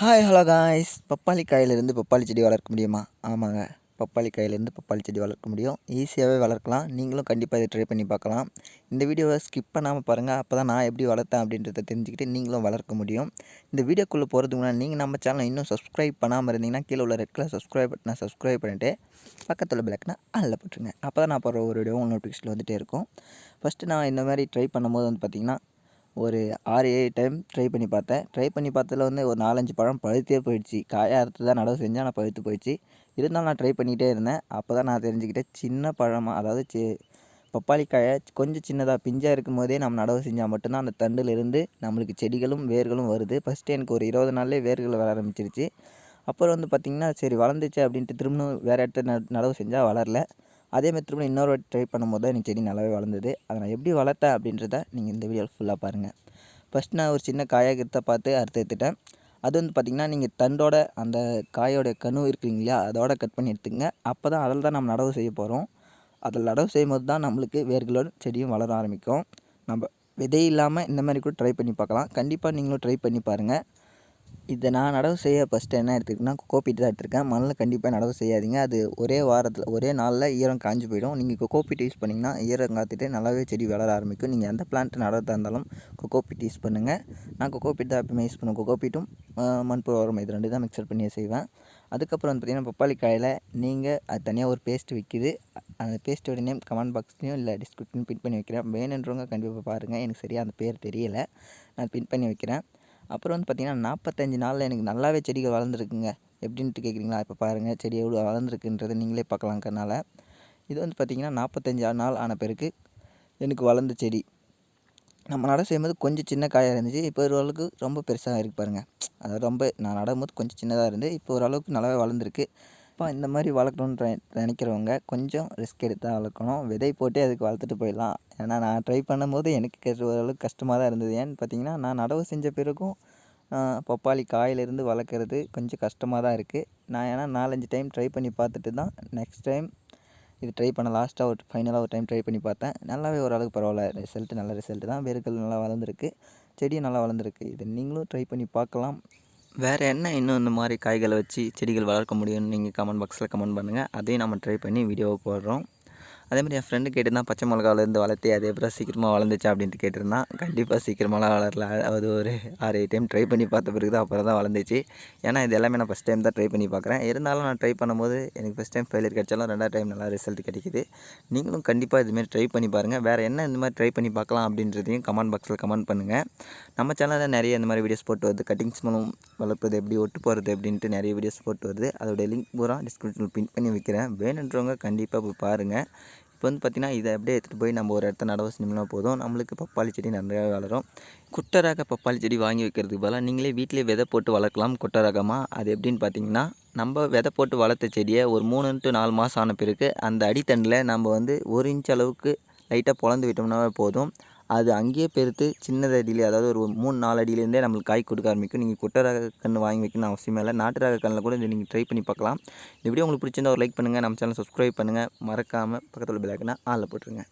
Hi hello guys. பப்பாளி காயிலிருந்து பப்பாளி செடி வளர்க்க முடியுமா? ஆமாங்க, பப்பாளி காயிலிருந்து பப்பாளி செடி வளர்க்க முடியும். ஈஸியாகவே வளர்க்கலாம். நீங்களும் கண்டிப்பாக இதை ட்ரை பண்ணி பார்க்கலாம். இந்த வீடியோவை ஸ்கிப் பண்ணாமல் பாருங்கள். அப்போ தான் நான் எப்படி வளர்த்தேன் அப்படின்றத தெரிஞ்சுக்கிட்டு நீங்களும் வளர்க்க முடியும். இந்த வீடியோக்குள்ளே போகிறதுக்கு முன்னாடி நீங்கள் நம்ம சேனலை இன்னும் சப்ஸ்கிரைப் பண்ணாமல் இருந்தீங்கன்னா கீழே உள்ள ரெட் கலர் சப்ஸ்கிரைப் பட்டனை சப்ஸ்கிரைப் பண்ணிவிட்டு பக்கத்தில் பெல் அதில் போட்டுருங்க. அப்போ தான் நான் போகிற ஒரு வீடியோவும் நோட்டிஃபிகேஷன் வந்துகிட்டே இருக்கும். ஃபஸ்ட்டு நான் இந்த மாதிரி ட்ரை பண்ணும்போது வந்து பார்த்திங்கன்னா ஒரு 6-7 டைம் ட்ரை பண்ணி பார்த்தேன். ட்ரை பண்ணி பார்த்ததில் வந்து ஒரு 4-5 பழம் பழுத்தே போயிடுச்சு. காயாக அறுத்து தான் நடவு செஞ்சேன், ஆனால் பழுத்து போயிடுச்சு. இருந்தாலும் நான் ட்ரை பண்ணிகிட்டே இருந்தேன். அப்போ தான் நான் தெரிஞ்சுக்கிட்டேன், சின்ன பழமாக அதாவது பப்பாளி காயை கொஞ்சம் சின்னதாக பிஞ்சாக இருக்கும் போதே நம்ம நடவு செஞ்சால் மட்டும்தான் அந்த தண்டிலிருந்து நம்மளுக்கு செடிகளும் வேர்களும் வருது. ஃபஸ்ட்டு எனக்கு ஒரு 20 நாள்லேயே வேர்கள் வர ஆரம்பிச்சிருச்சு. அப்புறம் வந்து பார்த்திங்கன்னா, சரி வளர்ந்துச்சு அப்படின்ட்டு திரும்பவும் வேறு இடத்துல நடவு செஞ்சால் வளரல. அதேமாதிரி திரும்ப இன்னொரு வாட்டி ட்ரை பண்ணும்போது தான் எனக்கு செடி நல்லாவே வளர்ந்தது. அதை நான் எப்படி வளர்த்தேன் அப்படின்றத நீங்கள் இந்த வீடியோவில் ஃபுல்லாக பாருங்கள். ஃபஸ்ட் நான் ஒரு சின்ன காயாக பார்த்து அறுத்து எடுத்துட்டேன். அது வந்து பார்த்திங்கன்னா, நீங்கள் தண்டோட அந்த காயோட கனு இருக்குங்க இல்லையா, அதோட கட் பண்ணி எடுத்துக்கங்க. அப்போ தான் அதில் தான் நம்ம நடவு செய்ய போகிறோம். அதில் நடவு செய்யும்போது தான் நம்மளுக்கு வேர்களோட செடியும் வளர ஆரம்பிக்கும். நம்ம விதை இல்லாமல் இந்த மாதிரி கூட ட்ரை பண்ணி பார்க்கலாம். கண்டிப்பாக நீங்களும் ட்ரை பண்ணி பாருங்கள். இதை நான் நடவு செய்ய ஃபஸ்ட்டு என்ன எடுத்துக்கிட்டேன்னா, கோகோபீட் தான் எடுத்திருக்கேன். மண்ணில் கண்டிப்பாக நடவு செய்யாதீங்க. அது ஒரே நாளில் ஈரம் காஞ்சு போயிடும். நீங்கள் கோகோபீட் யூஸ் பண்ணிங்கன்னா ஈரம் காத்துட்டு நல்லாவே செடி வளர ஆரம்பிக்கும். நீங்கள் எந்த பிளான்ட் நடறதா இருந்தாலும் கோகோபீட் யூஸ் பண்ணுங்கள். நான் கோகோபீட் தான் எப்பவுமே யூஸ் பண்ணுவேன். கோகோபீட்டும் மண்புழு உரம் இது 2 தான் மிக்சர் பண்ணி செய்வேன். அதுக்கப்புறம் வந்து பார்த்திங்கன்னா, பப்பாளி காயில் நீங்கள் அது தனியாக ஒரு பேஸ்ட் விற்கிது. அந்த பேஸ்ட்டோட நேம் கமெண்ட் பாக்ஸ்லையும் இல்லை டிஸ்கிரிப்ஷன் பின் பண்ணி வைக்கிறேன். வேணுன்றவங்க கண்டிப்பாக பாருங்கள். எனக்கு சரியாக அந்த பேர் தெரியலை, நான் பின் பண்ணி வைக்கிறேன். அப்புறம் வந்து பார்த்திங்கன்னா, 45 நாளில் எனக்கு நல்லாவே செடிகள் வளர்ந்துருக்குங்க. எப்படின்ட்டு கேட்குறீங்களா? இப்போ பாருங்கள், செடி எவ்வளோ வளர்ந்துருக்குன்றதை நீங்களே பார்க்கலாம் கண்ணால். இது வந்து பார்த்திங்கன்னா 45 நாள் ஆன பிறகு எனக்கு வளர்ந்த செடி. நம்ம நடவு செய்யும்போது கொஞ்சம் சின்ன காயாக இருந்துச்சு. இப்போ ஓரளவுக்கு ரொம்ப பெருசாக இருக்குது பாருங்கள். அதாவது நான் நடும்போது கொஞ்சம் சின்னதாக இருந்து இப்போ ஓரளவுக்கு நல்லாவே வளர்ந்துருக்கு. இப்போ இந்த மாதிரி வளர்க்கணுன்னு நினைக்கிறவங்க கொஞ்சம் ரிஸ்க் எடுத்து தான் வளர்க்கணும். விதை போட்டு அதுக்கு வளர்த்துட்டு போயிடலாம். ஏன்னா நான் ட்ரை பண்ணும்போது எனக்கு ஓரளவுக்கு கஷ்டமாக தான் இருந்தது. ஏன்னு பார்த்தீங்கன்னா, நான் நடவு செஞ்ச பிறகும் பப்பாளி காயிலிருந்து வளர்க்குறது கொஞ்சம் கஷ்டமாக தான் இருக்குது. நான் ஏன்னா 4-5 டைம் ட்ரை பண்ணி பார்த்துட்டு தான் நெக்ஸ்ட் டைம் இது ட்ரை பண்ண லாஸ்ட்டாக ஃபைனலாக ஒரு டைம் ட்ரை பண்ணி பார்த்தேன். நல்லாவே ஓரளவுக்கு பரவாயில்ல. நல்ல ரிசல்ட்டு தான். வேர்கள் நல்லா வளர்ந்துருக்கு, செடியும் நல்லா வளர்ந்துருக்கு. இதை நீங்களும் ட்ரை பண்ணி பார்க்கலாம். வேறு என்ன இன்னும் இந்த மாதிரி காய்களை வச்சு செடிகள் வளர்க்க முடியும்னு நீங்கள் கமெண்ட் பாக்ஸில் கமெண்ட் பண்ணுங்கள். அதையும் நம்ம ட்ரை பண்ணி வீடியோவை போடுறோம். அதேமாதிரி என் ஃப்ரெண்டு கேட்டிருந்தான், பச்சை மிளகாவிலேருந்து வளர்த்தி அது எப்பறம் சீக்கிரமாக வளர்ந்துச்சா அப்படின்ட்டு கேட்டிருந்தான். கண்டிப்பாக சீக்கிரமாலாம் வளரல. அது ஒரு 6-7 டைம் ட்ரை பண்ணி பார்த்த பிறகு தான் அப்புறம் தான் வளர்ந்துச்சு. ஏன்னா இது எல்லாமே நான் ஃபஸ்ட் டைம் தான் ட்ரை பண்ணி பார்க்குறேன். இருந்தாலும் நான் ட்ரை பண்ணும்போது எனக்கு ஃபஸ்ட் டைம் ஃபெயிலியர் கிடைச்சாலும் 2வது டைம் நல்லா ரிசல்ட் கிடைக்குது. நீங்களும் கண்டிப்பாக இதுமாரி ட்ரை பண்ணி பாருங்கள். வேறு என்ன இந்த மாதிரி ட்ரை பண்ணி பார்க்கலாம் அப்படின்றதையும் கமெண்ட் பாக்ஸில் கமெண்ட் பண்ணுங்கள். நம்ம சேனலில் நிறைய இந்த மாதிரி வீடியோஸ் போட்டு வருது. கட்டிங்ஸ் மூலம் வளர்ப்பது எப்படி, ஒட்டு போகிறது அப்படின்ட்டு நிறைய வீடியோஸ் போட்டு வருது. அதோடைய லிங்க் பூரா டிஸ்கிரிப்ஷனில் பின் பண்ணி வைக்கிறேன். வேணுன்றவங்க கண்டிப்பாக போய் பாருங்கள். இப்போ வந்து பார்த்திங்கன்னா, இதை அப்படியே எடுத்துகிட்டு போய் நம்ம ஒரு இடத்த நடவு செஞ்சோம்னா போதும், நம்மளுக்கு பப்பாளி செடி நிறையா வளரும். குட்டை ரக பப்பாளி செடி வாங்கி வைக்கிறதுக்கு பதிலாக நீங்களே வீட்டிலே விதை போட்டு வளர்க்கலாம். குட்டை ரகமாக அது எப்படின்னு பார்த்தீங்கன்னா, நம்ம விதை போட்டு வளர்த்த செடியை ஒரு 3 to 4 மாதம் ஆன பிறகு அந்த அடித்தண்டில் நம்ம வந்து 1 இன்ச் அளவுக்கு லைட்டாக பொளந்து விட்டோம்னாவே போதும். அது அங்கேயே பெருத்து சின்னது அடியிலே, அதாவது ஒரு 3-4 அடியிலேருந்தே நம்மளுக்கு காய் கொடுக்க ஆரம்பிக்கும். நீங்கள் குட்டை ரக கன்று வாங்கி வைக்கணும்னு அவசியமே இல்லை. நாட்டு ரக கன்றில் கூட இதை நீங்கள் ட்ரை பண்ணி பார்க்கலாம். இந்த வீடியோ உங்களுக்கு பிடிச்சிருந்தா ஒரு லைக் பண்ணுங்கள். நம்ம சேனல் சப்ஸ்கிரைப் பண்ணுங்கள். மறக்காமல் பக்கத்தில் பெல் ஐகானை ஆல்ல போட்டுருங்க.